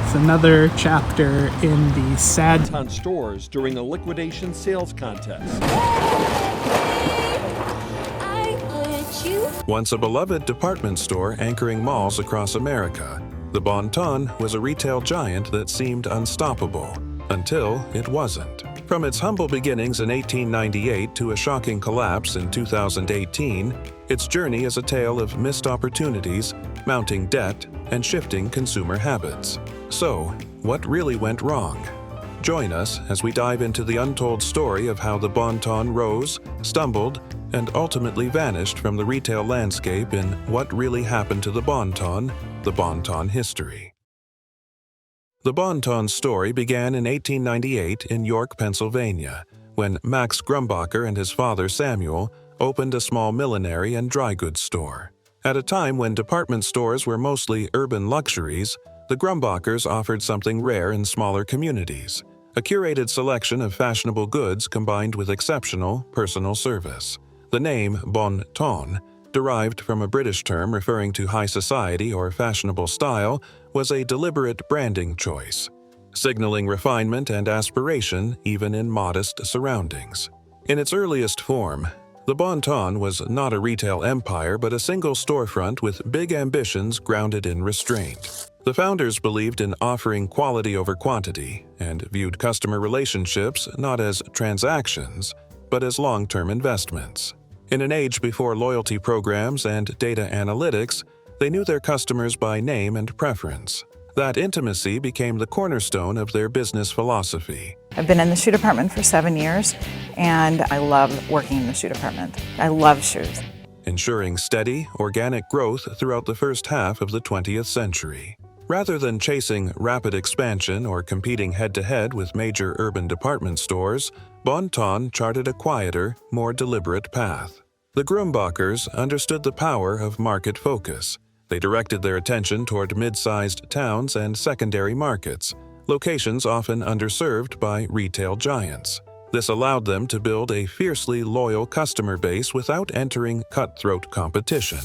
It's another chapter in the sad on stores during a liquidation sales contest. Once a beloved department store anchoring malls across America, the Bon Ton was a retail giant that seemed unstoppable, until it wasn't. From its humble beginnings in 1898 to a shocking collapse in 2018, its journey is a tale of missed opportunities, mounting debt, and shifting consumer habits. So, what really went wrong? Join us as we dive into the untold story of how the Bon Ton rose, stumbled, and ultimately vanished from the retail landscape in What Really Happened to the Bon Ton History. The Bon Ton's story began in 1898 in York, Pennsylvania, when Max Grumbacher and his father Samuel opened a small millinery and dry goods store. At a time when department stores were mostly urban luxuries, the Grumbachers offered something rare in smaller communities, a curated selection of fashionable goods combined with exceptional personal service. The name Bon Ton, derived from a British term referring to high society or fashionable style, was a deliberate branding choice, signaling refinement and aspiration even in modest surroundings. In its earliest form, the Bon Ton was not a retail empire but a single storefront with big ambitions grounded in restraint. The founders believed in offering quality over quantity and viewed customer relationships not as transactions, but as long-term investments. In an age before loyalty programs and data analytics, they knew their customers by name and preference. That intimacy became the cornerstone of their business philosophy. I've been in the shoe department for 7 years, and I love working in the shoe department. I love shoes. Ensuring steady, organic growth throughout the first half of the 20th century. Rather than chasing rapid expansion or competing head-to-head with major urban department stores, Bon Ton charted a quieter, more deliberate path. The Grumbachers understood the power of market focus. They directed their attention toward mid-sized towns and secondary markets, locations often underserved by retail giants. This allowed them to build a fiercely loyal customer base without entering cutthroat competition.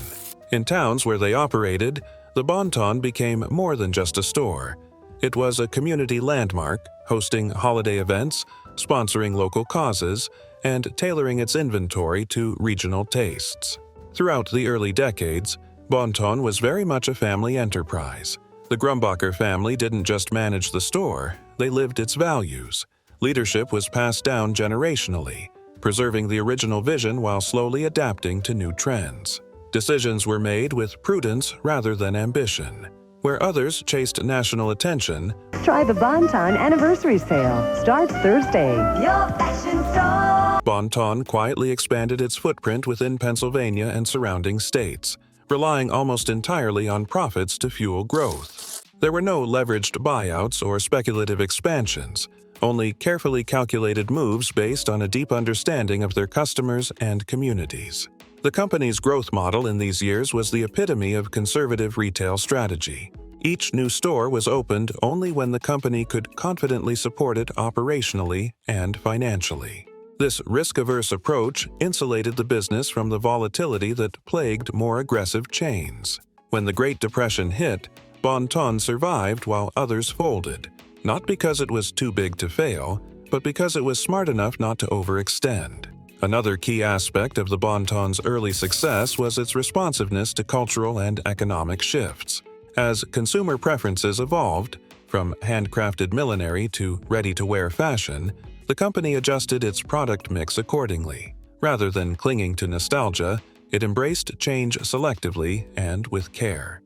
In towns where they operated, the Bon Ton became more than just a store. It was a community landmark, hosting holiday events, sponsoring local causes, and tailoring its inventory to regional tastes. Throughout the early decades, Bon Ton was very much a family enterprise. The Grumbacher family didn't just manage the store, they lived its values. Leadership was passed down generationally, preserving the original vision while slowly adapting to new trends. Decisions were made with prudence rather than ambition. Where others chased national attention, try the Bon Ton Anniversary Sale. Starts Thursday. Your fashion store. Bon Ton quietly expanded its footprint within Pennsylvania and surrounding states, relying almost entirely on profits to fuel growth. There were no leveraged buyouts or speculative expansions, only carefully calculated moves based on a deep understanding of their customers and communities. The company's growth model in these years was the epitome of conservative retail strategy. Each new store was opened only when the company could confidently support it operationally and financially. This risk-averse approach insulated the business from the volatility that plagued more aggressive chains. When the Great Depression hit, Bon Ton survived while others folded, not because it was too big to fail, but because it was smart enough not to overextend. Another key aspect of the Bon Ton's early success was its responsiveness to cultural and economic shifts. As consumer preferences evolved, from handcrafted millinery to ready-to-wear fashion, the company adjusted its product mix accordingly. Rather than clinging to nostalgia, it embraced change selectively and with care.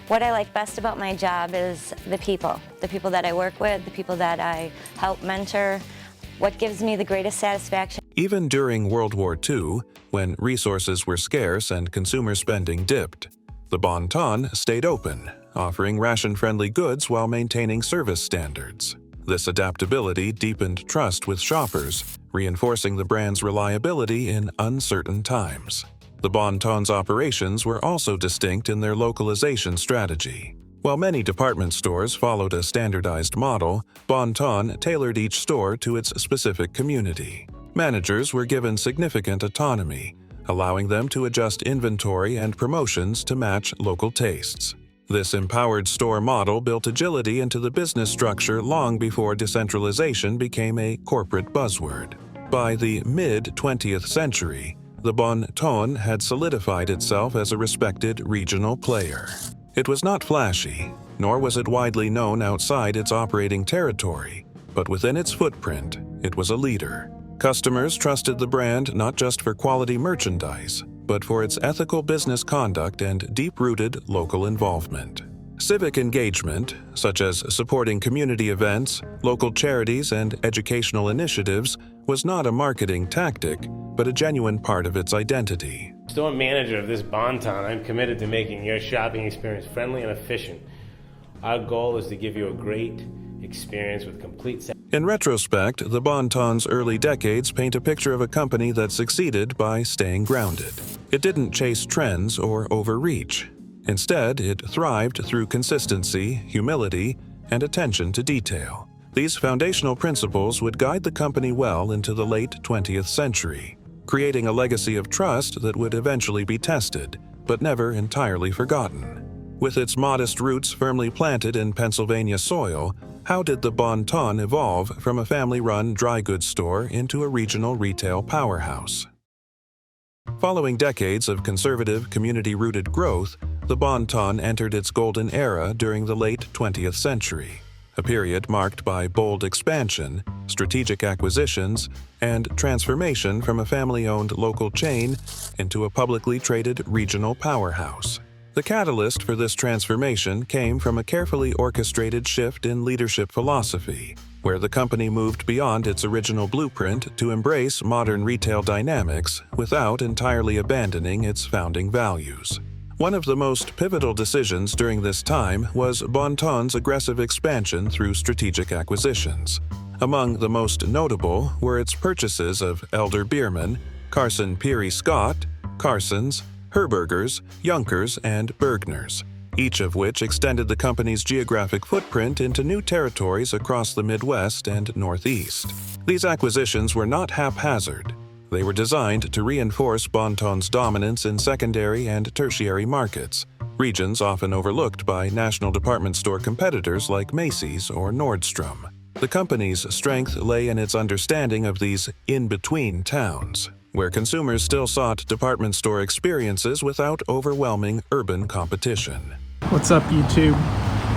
What I like best about my job is the people that I work with, the people that I help mentor. What gives me the greatest satisfaction. Even during World War II, when resources were scarce and consumer spending dipped, the Bon Ton stayed open, offering ration-friendly goods while maintaining service standards. This adaptability deepened trust with shoppers, reinforcing the brand's reliability in uncertain times. The Bon Ton's operations were also distinct in their localization strategy. While many department stores followed a standardized model, Bon Ton tailored each store to its specific community. Managers were given significant autonomy, allowing them to adjust inventory and promotions to match local tastes. This empowered store model built agility into the business structure long before decentralization became a corporate buzzword. By the mid-20th century, the Bon Ton had solidified itself as a respected regional player. It was not flashy, nor was it widely known outside its operating territory, but within its footprint, it was a leader. Customers trusted the brand not just for quality merchandise, but for its ethical business conduct and deep-rooted local involvement. Civic engagement, such as supporting community events, local charities, and educational initiatives, was not a marketing tactic, but a genuine part of its identity. Store manager of this Bon Ton, I'm committed to making your shopping experience friendly and efficient. Our goal is to give you a great experience with complete. In retrospect, the Bon Ton's early decades paint a picture of a company that succeeded by staying grounded. It didn't chase trends or overreach. Instead, it thrived through consistency, humility, and attention to detail. These foundational principles would guide the company well into the late 20th century, creating a legacy of trust that would eventually be tested, but never entirely forgotten. With its modest roots firmly planted in Pennsylvania soil, how did the Bon Ton evolve from a family-run dry goods store into a regional retail powerhouse? Following decades of conservative, community-rooted growth, the Bon Ton entered its golden era during the late 20th century, a period marked by bold expansion, strategic acquisitions, and transformation from a family-owned local chain into a publicly traded regional powerhouse. The catalyst for this transformation came from a carefully orchestrated shift in leadership philosophy, where the company moved beyond its original blueprint to embrace modern retail dynamics without entirely abandoning its founding values. One of the most pivotal decisions during this time was Bon Ton's aggressive expansion through strategic acquisitions. Among the most notable were its purchases of Elder Beerman, Carson Peary Scott, Carson's, Herberger's, Junkers, and Bergner's, each of which extended the company's geographic footprint into new territories across the Midwest and Northeast. These acquisitions were not haphazard. They were designed to reinforce Bon Ton's dominance in secondary and tertiary markets, regions often overlooked by national department store competitors like Macy's or Nordstrom. The company's strength lay in its understanding of these in-between towns, where consumers still sought department store experiences without overwhelming urban competition. What's up, YouTube?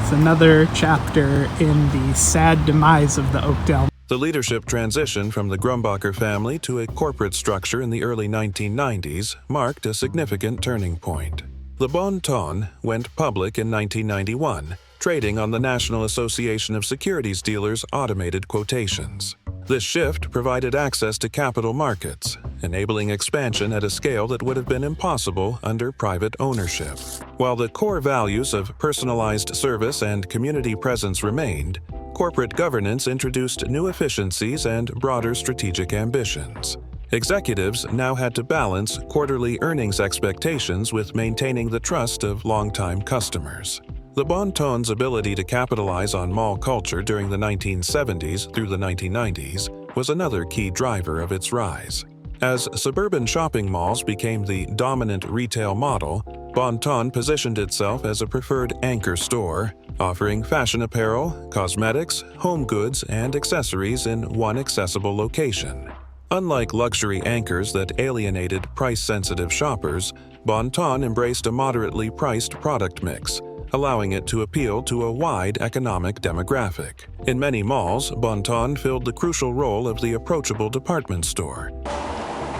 It's another chapter in the sad demise of the Oakdale. The leadership transition from the Grumbacher family to a corporate structure in the early 1990s marked a significant turning point. The Bon Ton went public in 1991, trading on the National Association of Securities Dealers automated quotations. This shift provided access to capital markets, enabling expansion at a scale that would have been impossible under private ownership. While the core values of personalized service and community presence remained, corporate governance introduced new efficiencies and broader strategic ambitions. Executives now had to balance quarterly earnings expectations with maintaining the trust of longtime customers. The Bon Ton's ability to capitalize on mall culture during the 1970s through the 1990s was another key driver of its rise. As suburban shopping malls became the dominant retail model, Bon Ton positioned itself as a preferred anchor store, offering fashion apparel, cosmetics, home goods, and accessories in one accessible location. Unlike luxury anchors that alienated price-sensitive shoppers, Bon Ton embraced a moderately priced product mix, allowing it to appeal to a wide economic demographic. In many malls, Bon Ton filled the crucial role of the approachable department store.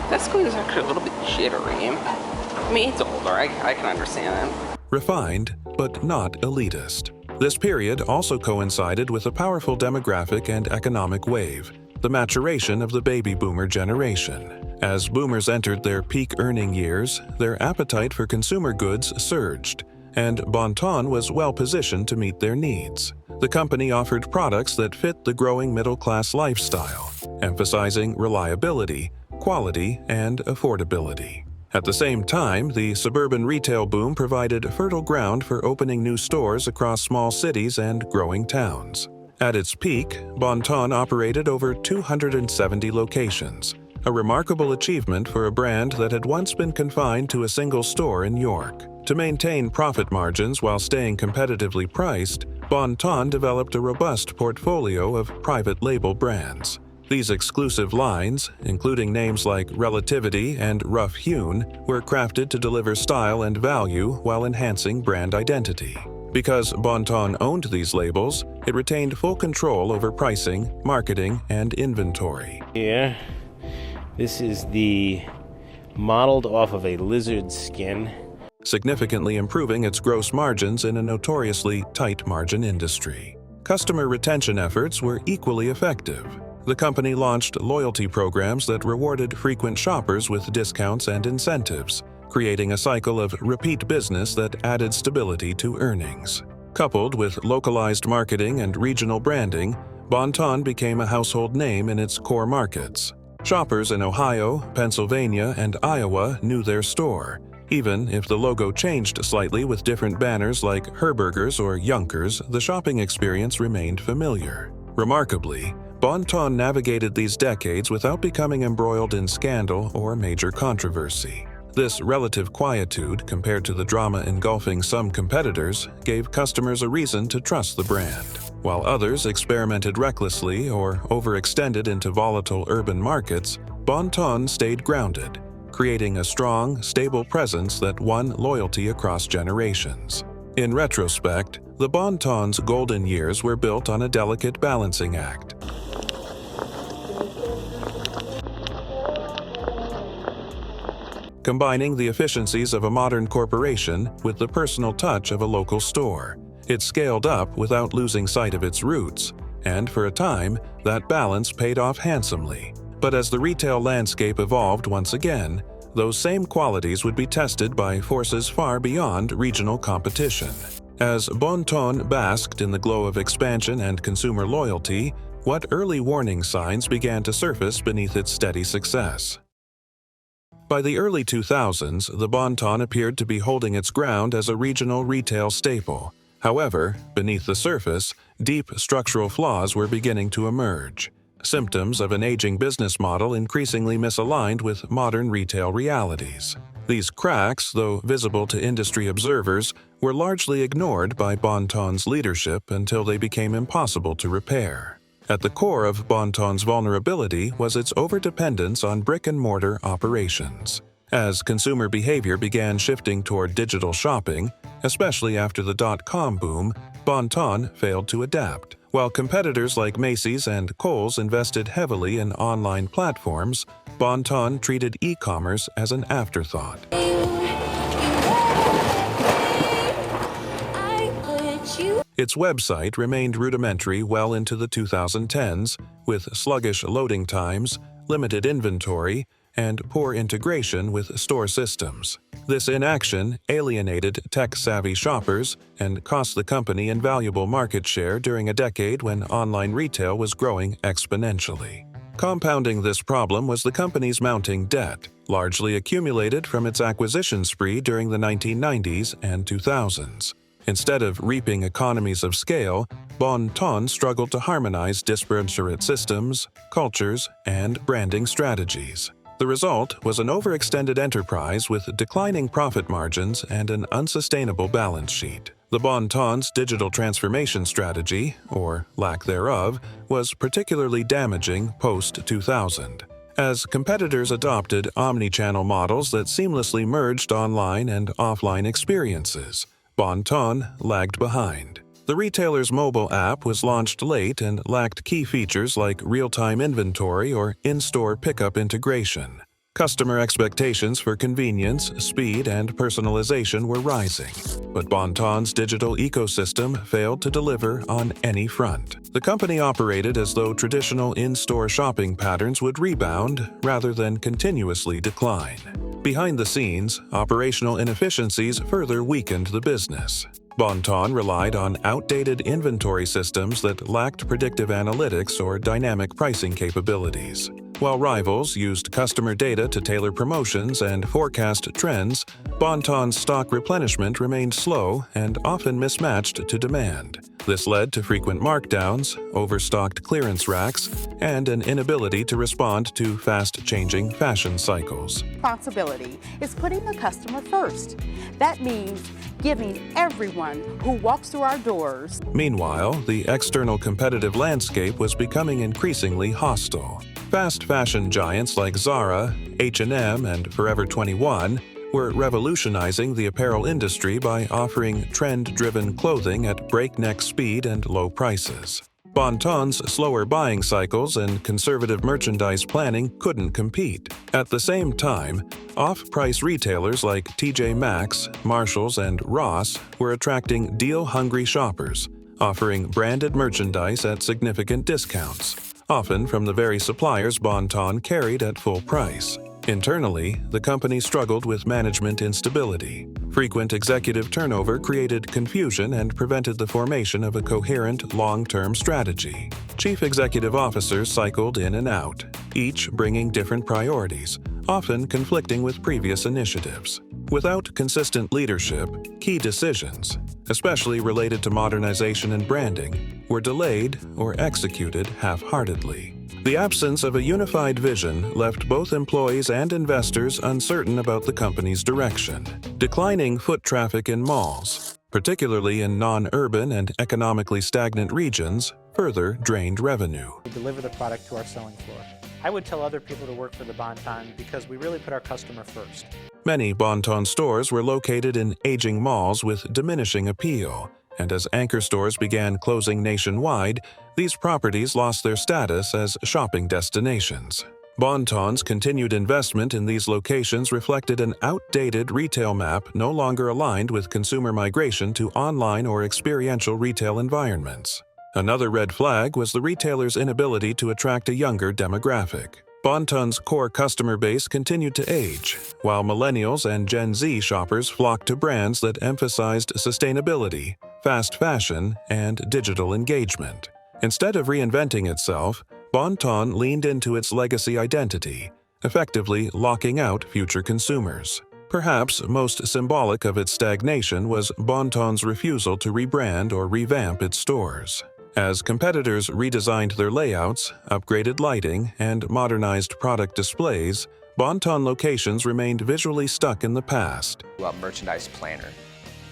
That school is actually a little bit jittery. I mean, it's older, I can understand that. Refined, but not elitist. This period also coincided with a powerful demographic and economic wave, the maturation of the baby boomer generation. As boomers entered their peak earning years, their appetite for consumer goods surged, and Bon Ton was well-positioned to meet their needs. The company offered products that fit the growing middle-class lifestyle, emphasizing reliability, quality, and affordability. At the same time, the suburban retail boom provided fertile ground for opening new stores across small cities and growing towns. At its peak, Bon Ton operated over 270 locations, a remarkable achievement for a brand that had once been confined to a single store in York. To maintain profit margins while staying competitively priced, Bon Ton developed a robust portfolio of private label brands. These exclusive lines, including names like Relativity and Rough Hewn, were crafted to deliver style and value while enhancing brand identity. Because Bon Ton owned these labels, it retained full control over pricing, marketing, and inventory. Here, this is the modeled off of a lizard skin, Significantly improving its gross margins in a notoriously tight margin industry. Customer retention efforts were equally effective. The company launched loyalty programs that rewarded frequent shoppers with discounts and incentives, creating a cycle of repeat business that added stability to earnings. Coupled with localized marketing and regional branding, Bon Ton became a household name in its core markets. Shoppers in Ohio, Pennsylvania, and Iowa knew their store, even if the logo changed slightly with different banners like Herberger's or Yonkers. The shopping experience remained familiar. Remarkably, Bon Ton navigated these decades without becoming embroiled in scandal or major controversy. This relative quietude, compared to the drama engulfing some competitors, gave customers a reason to trust the brand. While others experimented recklessly or overextended into volatile urban markets, Bon Ton stayed grounded, creating a strong, stable presence that won loyalty across generations. In retrospect, the Bon Ton's golden years were built on a delicate balancing act. Combining the efficiencies of a modern corporation with the personal touch of a local store. It scaled up without losing sight of its roots, and for a time, that balance paid off handsomely. But as the retail landscape evolved once again, those same qualities would be tested by forces far beyond regional competition. As Bon Ton basked in the glow of expansion and consumer loyalty, what early warning signs began to surface beneath its steady success? By the early 2000s, the Bon Ton appeared to be holding its ground as a regional retail staple. However, beneath the surface, deep structural flaws were beginning to emerge. Symptoms of an aging business model increasingly misaligned with modern retail realities. These cracks, though visible to industry observers, were largely ignored by Bon Ton's leadership until they became impossible to repair. At the core of Bon Ton's vulnerability was its overdependence on brick-and-mortar operations. As consumer behavior began shifting toward digital shopping, especially after the dot-com boom, Bon Ton failed to adapt. While competitors like Macy's and Kohl's invested heavily in online platforms, Bon Ton treated e-commerce as an afterthought. Its website remained rudimentary well into the 2010s, with sluggish loading times, limited inventory, and poor integration with store systems. This inaction alienated tech-savvy shoppers and cost the company invaluable market share during a decade when online retail was growing exponentially. Compounding this problem was the company's mounting debt, largely accumulated from its acquisition spree during the 1990s and 2000s. Instead of reaping economies of scale, Bon Ton struggled to harmonize disparate systems, cultures, and branding strategies. The result was an overextended enterprise with declining profit margins and an unsustainable balance sheet. The Bon Ton's digital transformation strategy, or lack thereof, was particularly damaging post-2000. As competitors adopted omni-channel models that seamlessly merged online and offline experiences, Bon Ton lagged behind. The retailer's mobile app was launched late and lacked key features like real-time inventory or in-store pickup integration. Customer expectations for convenience, speed, and personalization were rising, but Bon Ton's digital ecosystem failed to deliver on any front. The company operated as though traditional in-store shopping patterns would rebound rather than continuously decline. Behind the scenes, operational inefficiencies further weakened the business. Bon Ton relied on outdated inventory systems that lacked predictive analytics or dynamic pricing capabilities. While rivals used customer data to tailor promotions and forecast trends, Bon Ton's stock replenishment remained slow and often mismatched to demand. This led to frequent markdowns, overstocked clearance racks, and an inability to respond to fast-changing fashion cycles. Responsibility is putting the customer first. That means giving everyone who walks through our doors. Meanwhile, the external competitive landscape was becoming increasingly hostile. Fast fashion giants like Zara, H&M, and Forever 21 were revolutionizing the apparel industry by offering trend-driven clothing at breakneck speed and low prices. Bon-Ton's slower buying cycles and conservative merchandise planning couldn't compete. At the same time, off-price retailers like TJ Maxx, Marshalls, and Ross were attracting deal-hungry shoppers, offering branded merchandise at significant discounts, often from the very suppliers Bon-Ton carried at full price. Internally, the company struggled with management instability. Frequent executive turnover created confusion and prevented the formation of a coherent, long-term strategy. Chief executive officers cycled in and out, each bringing different priorities, often conflicting with previous initiatives. Without consistent leadership, key decisions, especially related to modernization and branding, were delayed or executed half-heartedly. The absence of a unified vision left both employees and investors uncertain about the company's direction. Declining foot traffic in malls, particularly in non-urban and economically stagnant regions, further drained revenue. We deliver the product to our selling floor. I would tell other people to work for the Bon-Ton because we really put our customer first. Many Bon-Ton stores were located in aging malls with diminishing appeal, and as anchor stores began closing nationwide, these properties lost their status as shopping destinations. Bon-Ton's continued investment in these locations reflected an outdated retail map no longer aligned with consumer migration to online or experiential retail environments. Another red flag was the retailer's inability to attract a younger demographic. Bon-Ton's core customer base continued to age, while millennials and Gen Z shoppers flocked to brands that emphasized sustainability, fast fashion, and digital engagement. Instead of reinventing itself, Bon-Ton leaned into its legacy identity, effectively locking out future consumers. Perhaps most symbolic of its stagnation was Bon-Ton's refusal to rebrand or revamp its stores. As competitors redesigned their layouts, upgraded lighting, and modernized product displays, Bon-Ton locations remained visually stuck in the past. A merchandise planner.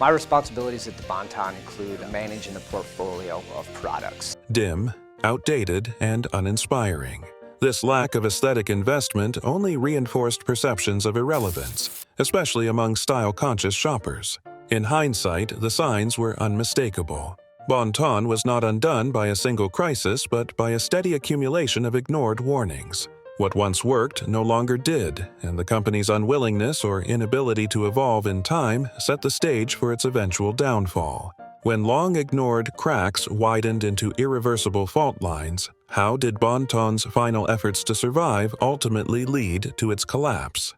My responsibilities at the Bon-Ton include managing the portfolio of products. Dim, outdated, and uninspiring. This lack of aesthetic investment only reinforced perceptions of irrelevance, especially among style-conscious shoppers. In hindsight, the signs were unmistakable. Bon-Ton was not undone by a single crisis, but by a steady accumulation of ignored warnings. What once worked no longer did, and the company's unwillingness or inability to evolve in time set the stage for its eventual downfall. When long-ignored cracks widened into irreversible fault lines, how did Bon-Ton's final efforts to survive ultimately lead to its collapse?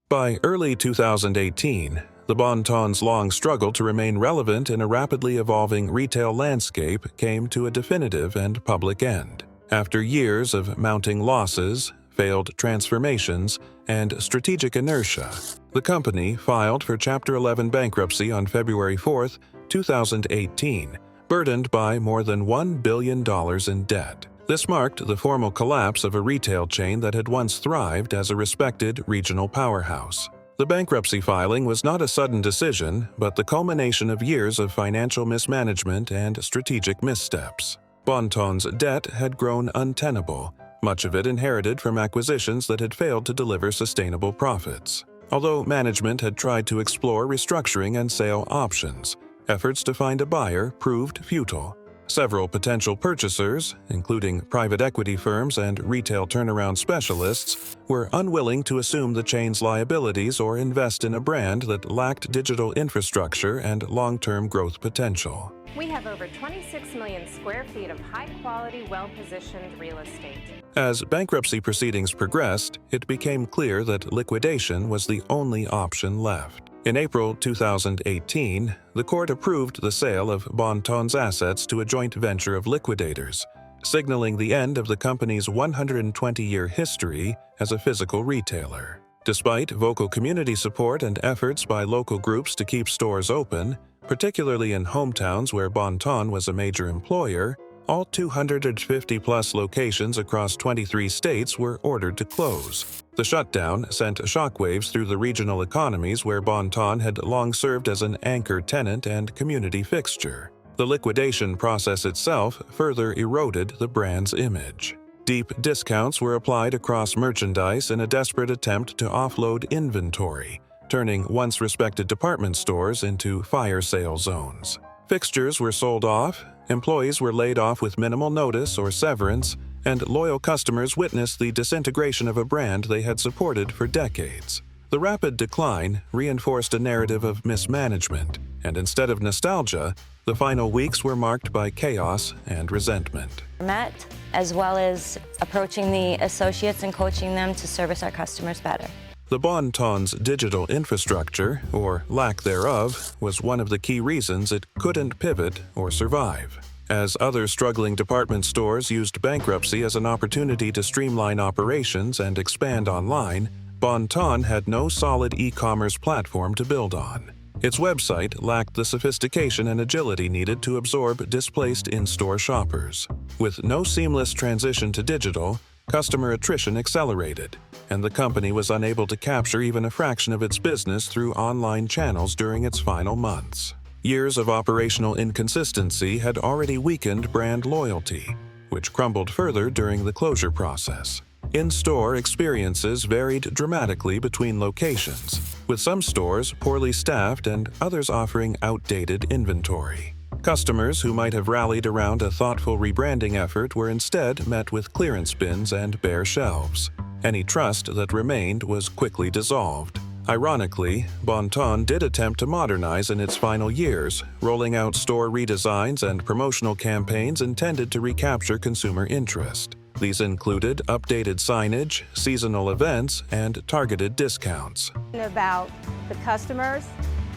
By early 2018, the Bon-Ton's long struggle to remain relevant in a rapidly evolving retail landscape came to a definitive and public end. After years of mounting losses, failed transformations, and strategic inertia, the company filed for Chapter 11 bankruptcy on February 4, 2018, burdened by more than $1 billion in debt. This marked the formal collapse of a retail chain that had once thrived as a respected regional powerhouse. The bankruptcy filing was not a sudden decision, but the culmination of years of financial mismanagement and strategic missteps. Bon-Ton's debt had grown untenable, much of it inherited from acquisitions that had failed to deliver sustainable profits. Although management had tried to explore restructuring and sale options, efforts to find a buyer proved futile. Several potential purchasers, including private equity firms and retail turnaround specialists, were unwilling to assume the chain's liabilities or invest in a brand that lacked digital infrastructure and long-term growth potential. We have over 26 million square feet of high-quality, well-positioned real estate. As bankruptcy proceedings progressed, it became clear that liquidation was the only option left. In April 2018, the court approved the sale of Bon-Ton's assets to a joint venture of liquidators, signaling the end of the company's 120-year history as a physical retailer. Despite vocal community support and efforts by local groups to keep stores open, Particularly in hometowns where Bon Ton was a major employer, all 250-plus locations across 23 states were ordered to close. The shutdown sent shockwaves through the regional economies where Bon Ton had long served as an anchor tenant and community fixture. The liquidation process itself further eroded the brand's image. Deep discounts were applied across merchandise in a desperate attempt to offload inventory, turning once respected department stores into fire sale zones. Fixtures were sold off, employees were laid off with minimal notice or severance, and loyal customers witnessed the disintegration of a brand they had supported for decades. The rapid decline reinforced a narrative of mismanagement, and instead of nostalgia, the final weeks were marked by chaos and resentment. Met, as well as approaching the associates and coaching them to service our customers better. The Bon Ton's digital infrastructure, or lack thereof, was one of the key reasons it couldn't pivot or survive. As other struggling department stores used bankruptcy as an opportunity to streamline operations and expand online, Bon Ton had no solid e-commerce platform to build on. Its website lacked the sophistication and agility needed to absorb displaced in-store shoppers. With no seamless transition to digital, customer attrition accelerated, and the company was unable to capture even a fraction of its business through online channels during its final months. Years of operational inconsistency had already weakened brand loyalty, which crumbled further during the closure process. In-store experiences varied dramatically between locations, with some stores poorly staffed and others offering outdated inventory. Customers who might have rallied around a thoughtful rebranding effort were instead met with clearance bins and bare shelves. Any trust that remained was quickly dissolved. Ironically, Bon Ton did attempt to modernize in its final years, rolling out store redesigns and promotional campaigns intended to recapture consumer interest. These included updated signage, seasonal events, and targeted discounts. About the customers,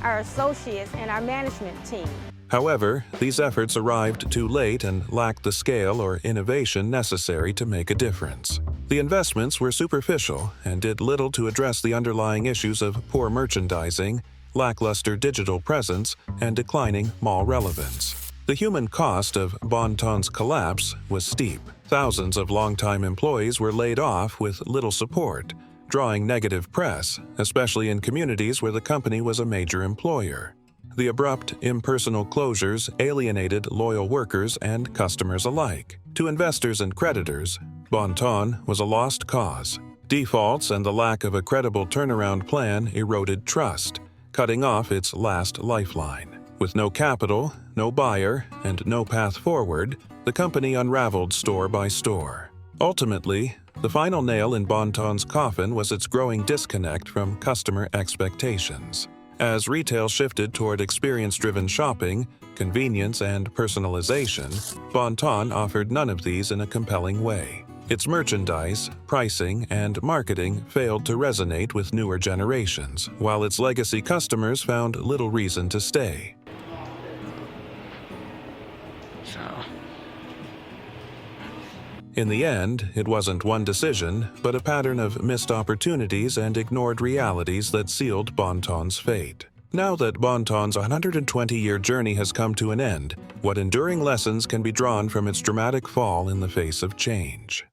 our associates, and our management team. However, these efforts arrived too late and lacked the scale or innovation necessary to make a difference. The investments were superficial and did little to address the underlying issues of poor merchandising, lackluster digital presence, and declining mall relevance. The human cost of Bon Ton's collapse was steep. Thousands of longtime employees were laid off with little support, drawing negative press, especially in communities where the company was a major employer. The abrupt, impersonal closures alienated loyal workers and customers alike. To investors and creditors, Bon Ton was a lost cause. Defaults and the lack of a credible turnaround plan eroded trust, cutting off its last lifeline. With no capital, no buyer, and no path forward, the company unraveled store by store. Ultimately, the final nail in Bon Ton's coffin was its growing disconnect from customer expectations. As retail shifted toward experience-driven shopping, convenience, and personalization, Bon Ton offered none of these in a compelling way. Its merchandise, pricing, and marketing failed to resonate with newer generations, while its legacy customers found little reason to stay. In the end, it wasn't one decision, but a pattern of missed opportunities and ignored realities that sealed Bon Ton's fate. Now that Bon Ton's 120-year journey has come to an end, what enduring lessons can be drawn from its dramatic fall in the face of change?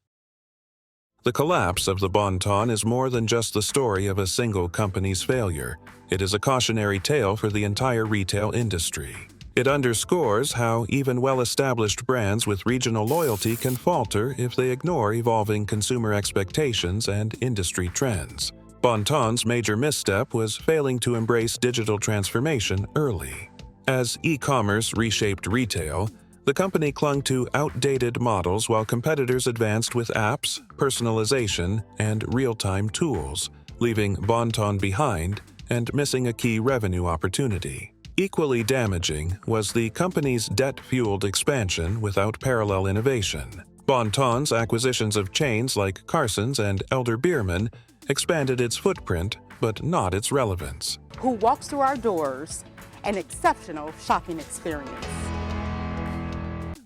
The collapse of the Bon Ton is more than just the story of a single company's failure. It is a cautionary tale for the entire retail industry. It underscores how even well-established brands with regional loyalty can falter if they ignore evolving consumer expectations and industry trends. Bon Ton's major misstep was failing to embrace digital transformation early. As e-commerce reshaped retail, the company clung to outdated models while competitors advanced with apps, personalization, and real-time tools, leaving Bon Ton behind and missing a key revenue opportunity. Equally damaging was the company's debt-fueled expansion without parallel innovation. Bon Ton's acquisitions of chains like Carson's and Elder Beerman expanded its footprint, but not its relevance. Who walks through our doors, an exceptional shopping experience.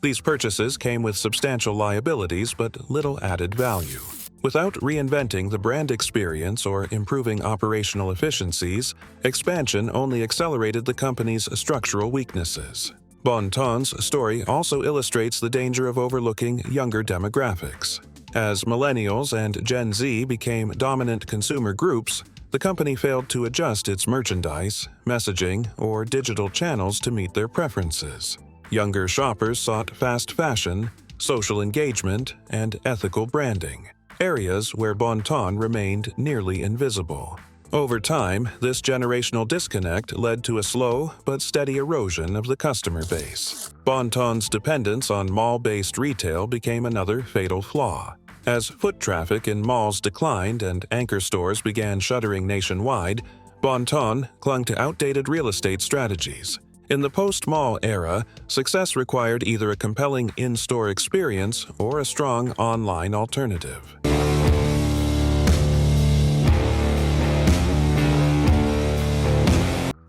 These purchases came with substantial liabilities but little added value. Without reinventing the brand experience or improving operational efficiencies, expansion only accelerated the company's structural weaknesses. Bon Ton's story also illustrates the danger of overlooking younger demographics. As millennials and Gen Z became dominant consumer groups, the company failed to adjust its merchandise, messaging, or digital channels to meet their preferences. Younger shoppers sought fast fashion, social engagement, and ethical branding, areas where Bon Ton remained nearly invisible. Over time, this generational disconnect led to a slow but steady erosion of the customer base. Bon Ton's dependence on mall-based retail became another fatal flaw. As foot traffic in malls declined and anchor stores began shuttering nationwide, Bon Ton clung to outdated real estate strategies. In the post-mall era, success required either a compelling in-store experience or a strong online alternative.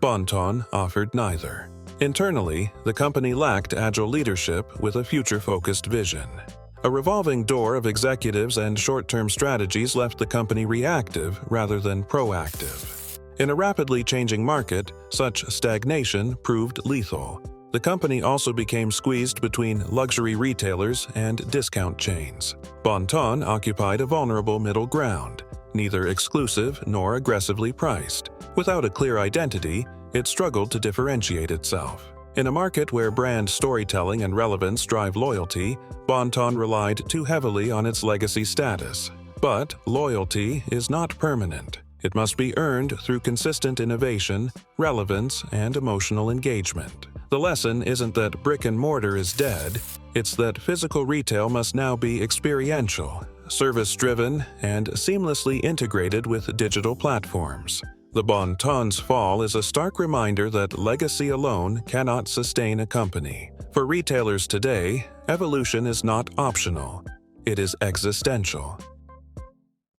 Bon Ton offered neither. Internally, the company lacked agile leadership with a future-focused vision. A revolving door of executives and short-term strategies left the company reactive rather than proactive. In a rapidly changing market, such stagnation proved lethal. The company also became squeezed between luxury retailers and discount chains. Bon Ton occupied a vulnerable middle ground, neither exclusive nor aggressively priced. Without a clear identity, it struggled to differentiate itself. In a market where brand storytelling and relevance drive loyalty, Bon Ton relied too heavily on its legacy status. But loyalty is not permanent. It must be earned through consistent innovation, relevance, and emotional engagement. The lesson isn't that brick and mortar is dead, it's that physical retail must now be experiential, service-driven, and seamlessly integrated with digital platforms. The Bon Ton's fall is a stark reminder that legacy alone cannot sustain a company. For retailers today, evolution is not optional, it is existential.